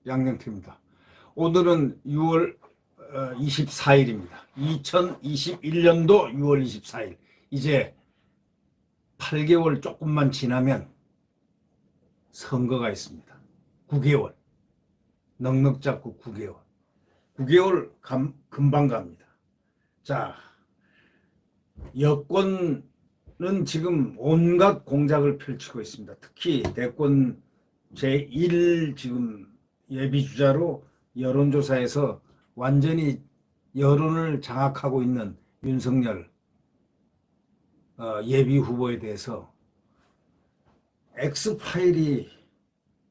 양영태입니다. 오늘은 6월 24일입니다. 2021년도 6월 24일. 이제 8개월 조금만 지나면 선거가 있습니다. 9개월. 넉넉 잡고 9개월. 9개월 금방 갑니다. 자, 여권은 지금 온갖 공작을 펼치고 있습니다. 특히 대권 제1 지금 예비주자로 여론조사에서 완전히 여론을 장악하고 있는 윤석열 예비후보에 대해서 X파일이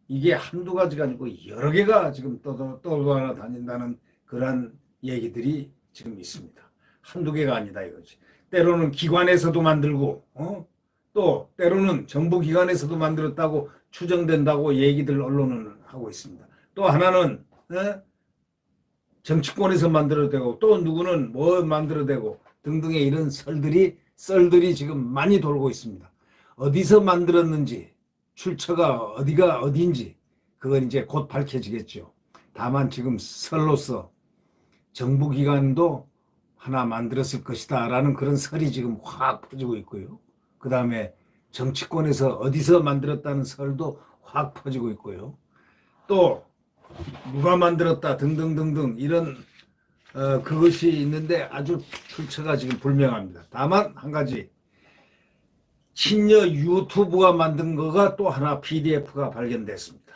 이게 한두 가지가 아니고 여러 개가 지금 떠돌아다닌다는 그런 얘기들이 지금 있습니다. 한두 개가 아니다 이거지. 때로는 기관에서도 만들고 또 때로는 정부기관에서도 만들었다고 추정된다고 얘기들 언론은 하고 있습니다. 또 하나는 정치권에서 만들어대고 또 누구는 뭐 만들어대고 등등의 이런 썰들이 지금 많이 돌고 있습니다. 어디서 만들었는지 출처가 어디가 어디인지 그건 이제 곧 밝혀지겠죠. 다만 지금 썰로서 정부기관도 하나 만들었을 것이다 라는 그런 설이 지금 확 퍼지고 있고요. 그 다음에 정치권에서 어디서 만들었다는 설도 확 퍼지고 있고요. 또 누가 만들었다 등등등등 이런 그것이 있는데 아주 출처가 지금 불명합니다. 다만 한 가지 친여 유튜브가 만든 거가 또 하나 PDF가 발견됐습니다.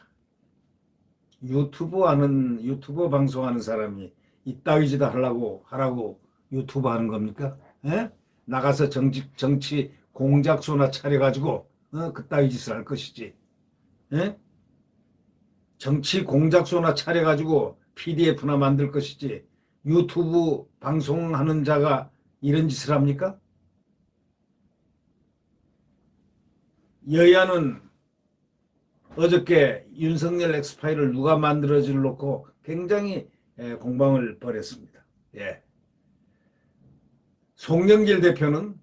유튜버 방송하는 사람이 이따위 짓 하라고 유튜브 하는 겁니까? 나가서 정치 공작소나 차려가지고 그따위 짓을 할 것이지. 정치 공작소나 차려가지고 PDF나 만들 것이지 유튜브 방송하는 자가 이런 짓을 합니까? 여야는 어저께 윤석열 엑스파일을 누가 만들어질 놓고 굉장히 공방을 벌였습니다. 예. 송영길 대표는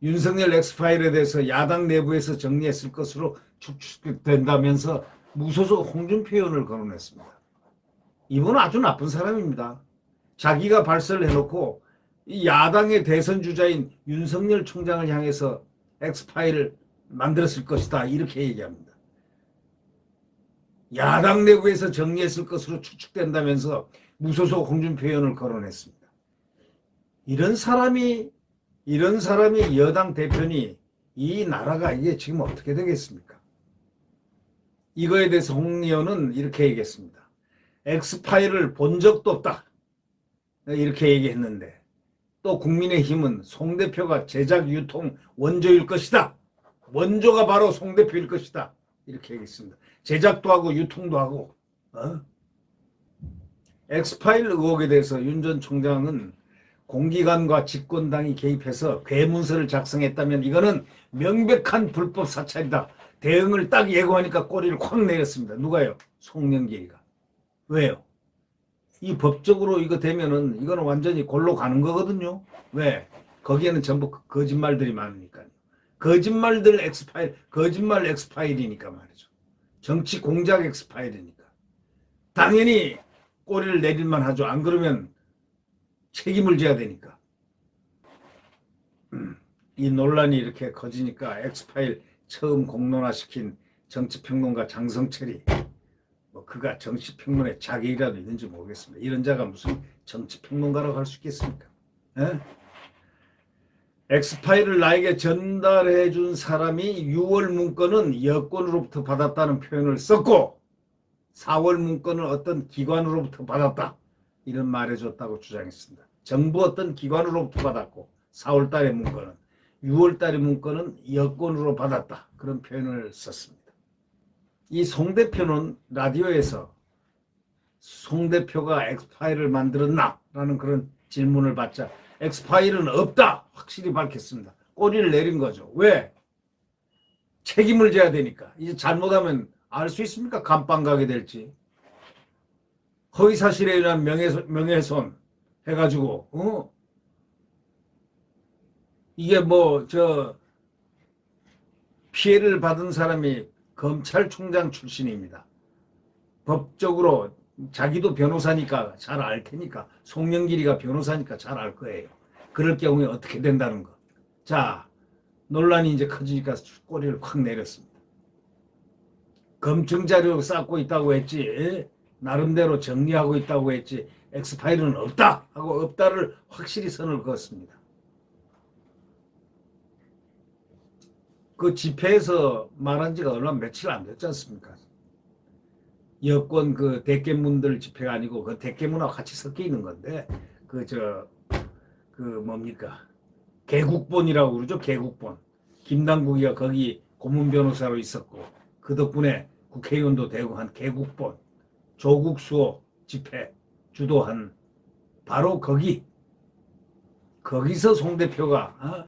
윤석열 엑스파일에 대해서 야당 내부에서 정리했을 것으로 추측된다면서 무소속 홍준표 의원을 거론했습니다. 이분은 아주 나쁜 사람입니다. 자기가 발설을 해놓고 이 야당의 대선 주자인 윤석열 총장을 향해서 엑스파일을 만들었을 것이다 이렇게 얘기합니다. 야당 내부에서 정리했을 것으로 추측된다면서 무소속 홍준표 의원을 거론했습니다. 이런 사람이 여당 대표니 이 나라가 이게 지금 어떻게 되겠습니까? 이거에 대해서 홍 의원은 이렇게 얘기했습니다. 엑스파일을 본 적도 없다. 이렇게 얘기했는데 또 국민의힘은 송 대표가 제작 유통 원조일 것이다. 원조가 바로 송 대표일 것이다. 이렇게 얘기했습니다. 제작도 하고 유통도 하고. 엑스파일 의혹에 대해서 윤 전 총장은 공기관과 집권당이 개입해서 괴문서를 작성했다면 이거는 명백한 불법 사찰이다. 대응을 딱 예고하니까 꼬리를 콱 내렸습니다. 누가요? 송영길이가. 왜요? 이 법적으로 이거 되면은 이거는 완전히 골로 가는 거거든요. 왜? 거기에는 전부 거짓말들이 많으니까요. 거짓말들 엑스파일, 거짓말 엑스파일이니까 말이죠. 정치 공작 엑스파일이니까. 당연히 꼬리를 내릴만 하죠. 안 그러면 책임을 져야 되니까. 이 논란이 이렇게 커지니까 엑스파일 처음 공론화시킨 정치평론가 장성철이 뭐 그가 정치평론에 자격이라도 있는지 모르겠습니다. 이런 자가 무슨 정치평론가라고 할 수 있겠습니까? 엑스파일을 나에게 전달해 준 사람이 6월 문건은 여권으로부터 받았다는 표현을 썼고 4월 문건은 어떤 기관으로부터 받았다. 이런 말해줬다고 주장했습니다. 정부 어떤 기관으로부터 받았고 4월 달의 문건은 6월 달의 문건은 여권으로 받았다. 그런 표현을 썼습니다. 이 송 대표는 라디오에서 송 대표가 엑스파일을 만들었나? 라는 그런 질문을 받자 엑스파일은 없다. 확실히 밝혔습니다. 꼬리를 내린 거죠. 왜? 책임을 져야 되니까. 이제 잘못하면 알 수 있습니까? 감방 가게 될지. 허위사실에 의한 명예훼손 해가지고 이게 피해를 받은 사람이 검찰총장 출신입니다. 법적으로 자기도 변호사니까 잘 알 테니까, 송영길이가 변호사니까 잘 알 거예요. 그럴 경우에 어떻게 된다는 거. 자, 논란이 이제 커지니까 꼬리를 확 내렸습니다. 검증 자료 쌓고 있다고 했지, 나름대로 정리하고 있다고 했지, 엑스파일은 없다 하고 없다를 확실히 선을 그었습니다. 그 집회에서 말한 지가 얼마 며칠 안 됐지 않습니까? 여권 그 대깨문들 집회가 아니고 그 대깨문하고 같이 섞여 있는 건데, 그 뭡니까? 개국본이라고 그러죠. 개국본. 김남국이가 거기 고문 변호사로 있었고, 그 덕분에 국회의원도 되고 한 개국본 조국 수호 집회 주도한 바로 거기서 송 대표가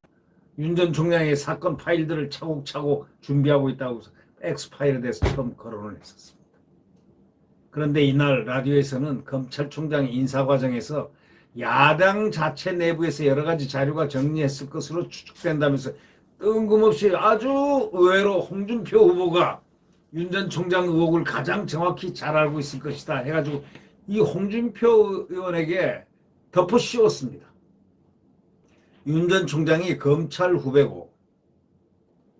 윤 전 총장의 사건 파일들을 차곡차곡 준비하고 있다고 해서 엑스파일에 대해서 처음 거론을 했었습니다. 그런데 이날 라디오에서는 검찰총장 인사 과정에서 야당 자체 내부에서 여러 가지 자료가 정리했을 것으로 추측된다면서 뜬금없이 아주 의외로 홍준표 후보가 윤 전 총장 의혹을 가장 정확히 잘 알고 있을 것이다 해가지고 이 홍준표 의원에게 덮어 씌웠습니다. 윤 전 총장이 검찰 후배고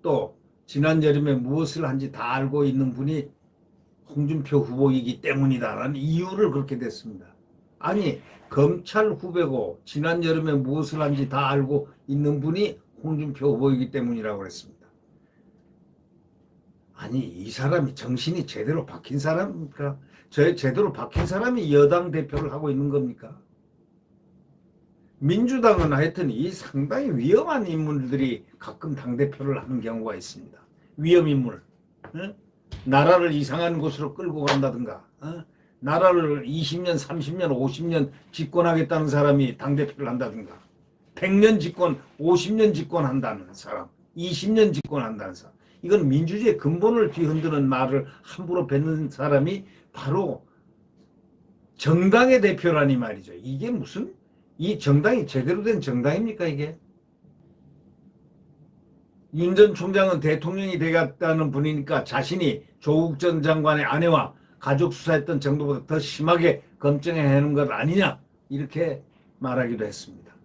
또 지난 여름에 무엇을 한지 다 알고 있는 분이 홍준표 후보이기 때문이다라는 이유를 그렇게 댔습니다. 아니, 검찰 후배고 지난 여름에 무엇을 한지 다 알고 있는 분이 홍준표 후보이기 때문이라고 그랬습니다. 아니, 이 사람이 정신이 제대로 박힌 사람입니까? 제대로 박힌 사람이 여당 대표를 하고 있는 겁니까? 민주당은 하여튼 이 상당히 위험한 인물들이 가끔 당대표를 하는 경우가 있습니다. 위험인물. 나라를 이상한 곳으로 끌고 간다든가, 나라를 20년, 30년, 50년 집권하겠다는 사람이 당대표를 한다든가, 100년 집권, 50년 집권한다는 사람, 20년 집권한다는 사람. 이건 민주주의의 근본을 뒤흔드는 말을 함부로 뱉는 사람이 바로 정당의 대표라니 말이죠. 이게 무슨, 이 정당이 제대로 된 정당입니까, 이게? 윤 전 총장은 대통령이 되겠다는 분이니까 자신이 조국 전 장관의 아내와 가족 수사했던 정도보다 더 심하게 검증해야 하는 것 아니냐, 이렇게 말하기도 했습니다.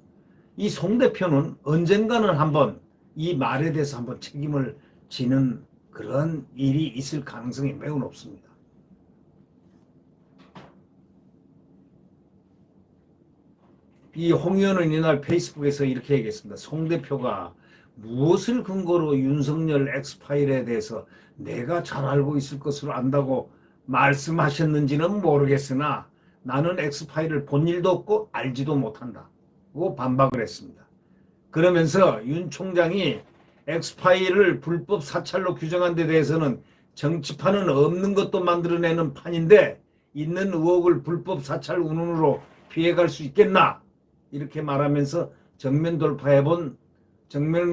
이 송 대표는 언젠가는 한번 이 말에 대해서 한번 책임을 지는 그런 일이 있을 가능성이 매우 높습니다. 이 홍 의원은 이날 페이스북에서 이렇게 얘기했습니다. 송 대표가 무엇을 근거로 윤석열 엑스파일에 대해서 내가 잘 알고 있을 것으로 안다고 말씀하셨는지는 모르겠으나 나는 엑스파일을 본 일도 없고 알지도 못한다고 반박을 했습니다. 그러면서 윤 총장이 엑스파일을 불법 사찰로 규정한 데 대해서는 정치판은 없는 것도 만들어내는 판인데 있는 의혹을 불법 사찰 운운으로 피해갈 수 있겠나, 이렇게 말하면서 정면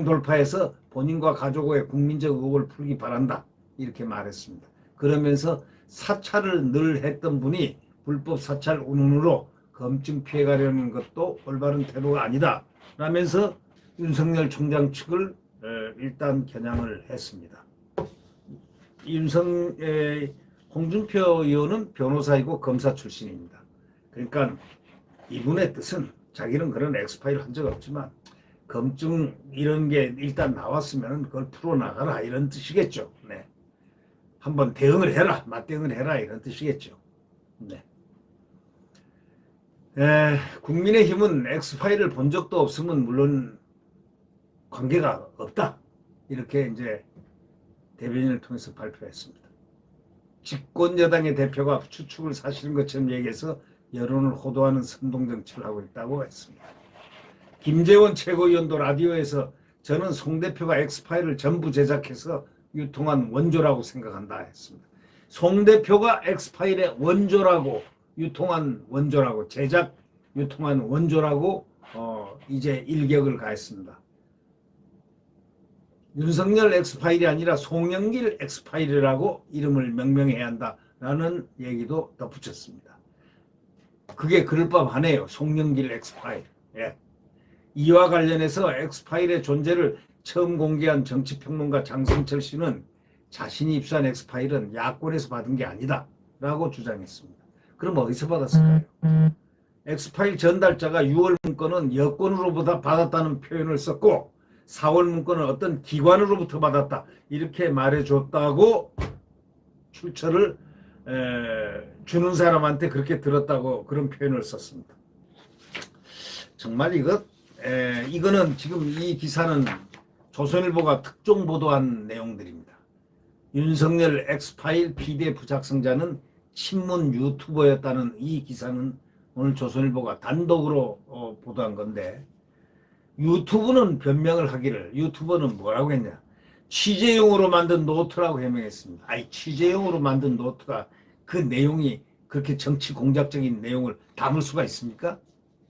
돌파해서 본인과 가족의 국민적 의혹을 풀기 바란다, 이렇게 말했습니다. 그러면서 사찰을 늘 했던 분이 불법 사찰 운운으로 검증 피해가려는 것도 올바른 태도가 아니다 라면서 윤석열 총장 측을 일단 겨냥을 했습니다. 홍준표 의원은 변호사이고 검사 출신입니다. 그러니까 이분의 뜻은 자기는 그런 엑스파일 한 적 없지만 검증 이런 게 일단 나왔으면 그걸 풀어나가라, 이런 뜻이겠죠. 네. 한번 대응을 해라, 맞대응을 해라, 이런 뜻이겠죠. 네. 국민의힘은 엑스파일을 본 적도 없으면 물론 관계가 없다, 이렇게 이제 대변인을 통해서 발표했습니다. 집권 여당의 대표가 추측을 사실인 것처럼 얘기해서 여론을 호도하는 선동정치를 하고 있다고 했습니다. 김재원 최고위원도 라디오에서 저는 송 대표가 엑스파일을 전부 제작해서 유통한 원조라고 생각한다 했습니다. 송 대표가 엑스파일의 원조라고, 유통한 원조라고, 제작 유통한 원조라고 이제 일격을 가했습니다. 윤석열 엑스파일이 아니라 송영길 엑스파일이라고 이름을 명명해야 한다라는 얘기도 덧붙였습니다. 그게 그럴 법하네요. 송영길 엑스파일. 예. 이와 관련해서 엑스파일의 존재를 처음 공개한 정치평론가 장성철 씨는 자신이 입수한 엑스파일은 야권에서 받은 게 아니다 라고 주장했습니다. 그럼 어디서 받았을까요? 엑스파일 전달자가 6월 문건은 여권으로부터 받았다는 표현을 썼고 4월 문건은 어떤 기관으로부터 받았다 이렇게 말해줬다고 출처를 주는 사람한테 그렇게 들었다고 그런 표현을 썼습니다. 정말 이거는 지금 이 기사는 조선일보가 특종 보도한 내용들입니다. 윤석열 엑스파일 PDF 작성자는 친문 유튜버였다는 이 기사는 오늘 조선일보가 단독으로 보도한 건데 유튜브는 변명을 하기를 유튜버는 뭐라고 했냐 취재용으로 만든 노트라고 해명했습니다. 아니 취재용으로 만든 노트가 그 내용이 그렇게 정치 공작적인 내용을 담을 수가 있습니까?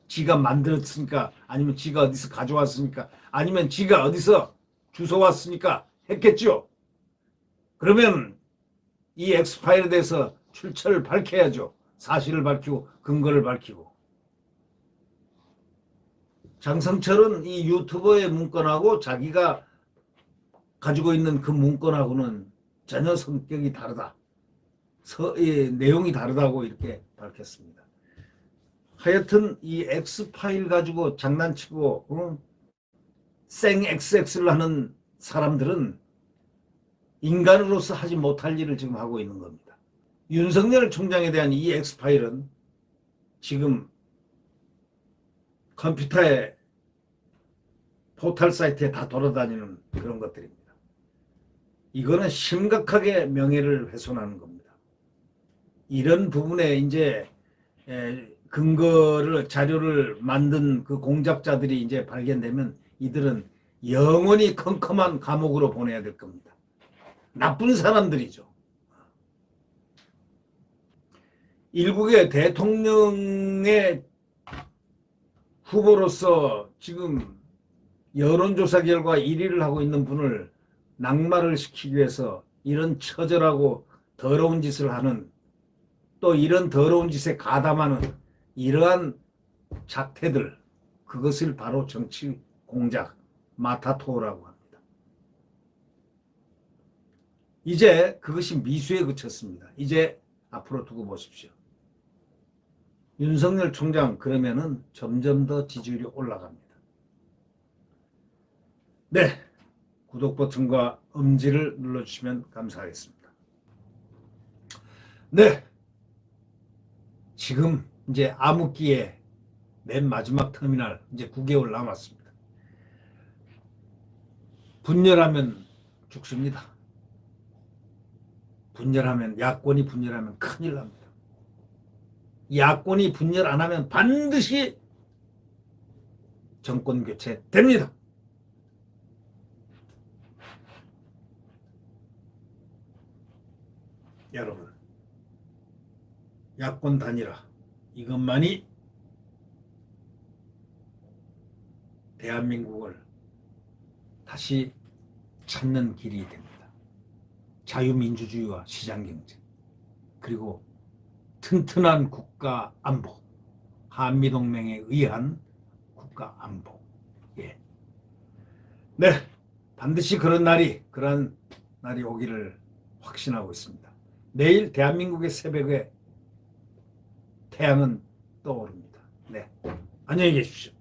지가 만들었으니까 아니면 지가 어디서 가져왔으니까 아니면 지가 어디서 주워왔으니까 했겠죠. 그러면 이 엑스파일에 대해서 출처를 밝혀야죠. 사실을 밝히고 근거를 밝히고. 장성철은 이 유튜버의 문건하고 자기가 가지고 있는 그 문건하고는 전혀 성격이 다르다. 내용이 다르다고 이렇게 밝혔습니다. 하여튼 이 X파일 가지고 장난치고 생 XX를 하는 사람들은 인간으로서 하지 못할 일을 지금 하고 있는 겁니다. 윤석열 총장에 대한 이 X파일은 지금 컴퓨터에 포털 사이트에 다 돌아다니는 그런 것들입니다. 이거는 심각하게 명예를 훼손하는 겁니다. 이런 부분에 이제 근거를 자료를 만든 그 공작자들이 이제 발견되면 이들은 영원히 컴컴한 감옥으로 보내야 될 겁니다. 나쁜 사람들이죠. 일국의 대통령의 후보로서 지금 여론조사 결과 1위를 하고 있는 분을 낙마를 시키기 위해서 이런 처절하고 더러운 짓을 하는 또 이런 더러운 짓에 가담하는 이러한 작태들 그것을 바로 정치 공작 마타토라고 합니다. 이제 그것이 미수에 그쳤습니다. 이제 앞으로 두고 보십시오. 윤석열 총장 그러면은 점점 더 지지율이 올라갑니다. 네, 구독 버튼과 엄지를 눌러주시면 감사하겠습니다. 네, 지금 이제 암흑기에 맨 마지막 터미널 이제 9개월 남았습니다. 분열하면 죽습니다. 야권이 분열하면 큰일 납니다. 야권이 분열 안 하면 반드시 정권 교체 됩니다. 여러분, 야권 단일화 이것만이 대한민국을 다시 찾는 길이 됩니다. 자유민주주의와 시장경제 그리고 튼튼한 국가 안보 한미동맹에 의한 국가 안보 네, 반드시 그런 날이 오기를 확신하고 있습니다. 내일 대한민국의 새벽에 태양은 떠오릅니다. 네, 안녕히 계십시오.